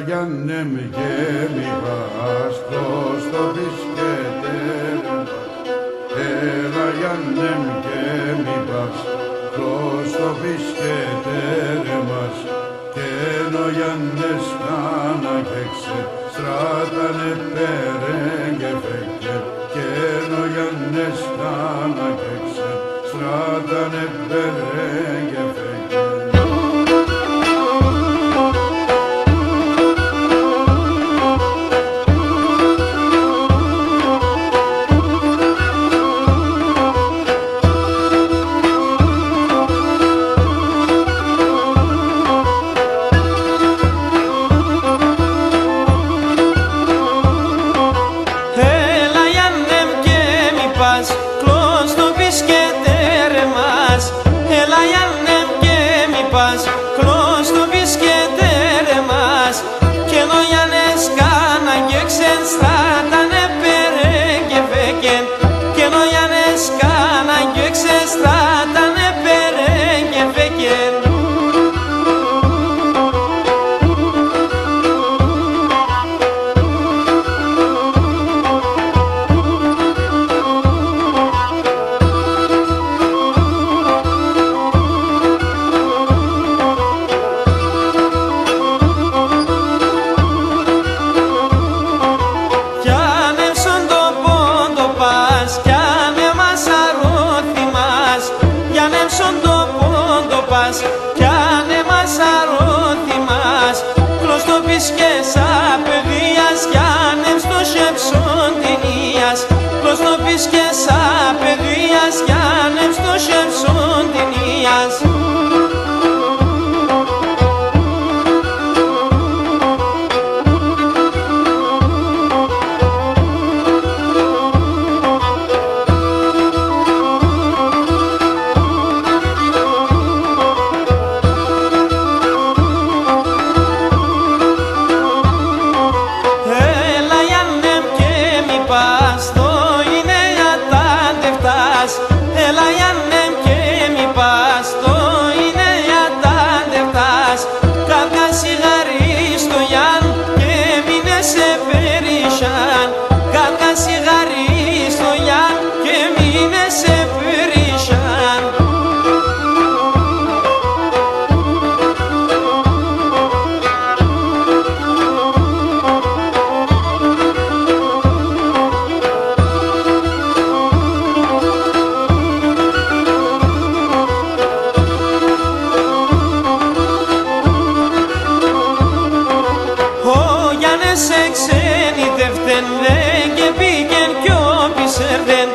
Γιάννε μ' και μη πας προς το πισκετέρ. Έλα Γιάννε μ' και μη πας προς το πισκετέρ μας. Και εν ο Γιάννες κάνα και στράτανε πέρεν και φέκε. Και εν ο Γιάννες κάνα και στράτανε πέρεν και φέκε. Κλώς το πισκετέρ μας, έλα Γιάννε και μη πας κλώς το πισκετέρ μας. Και ενώ Γιάννες κάναν και ξεστράτανε πέρεν και φέκεν. Και ενώ Γιάννες κάναν και ξεστράτανε πέρεν και φέκεν. Κι αν εμάς αρώθη μας κλώς το πισκες απεδίας. Κι αν στο σέψον την ίας κλώς το πισκες απεδίας. Κι αν στο σέψον την ίας. Έλα Γιάννε και μη πας, το είναι ατάντευτας. Κάτκα σιγαρί στο Γιάν και μείνε σε περίσσαν. Κάτκα σιγαρί στο Γιάν και μείνε σε περίσσαν. Εξενιτεύτεν δεν και πήγεν κι όπισερδεν.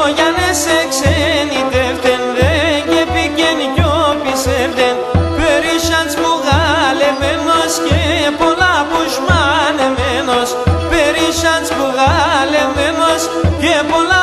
Ο Γιάννες εξενιτεύτεν δεν και πήγεν κι όπισερδεν. Περίσσαν σπουγάλεμένος και πολλά πουσμανεμένος. Περίσσαν σπουγάλεμένος και πολλά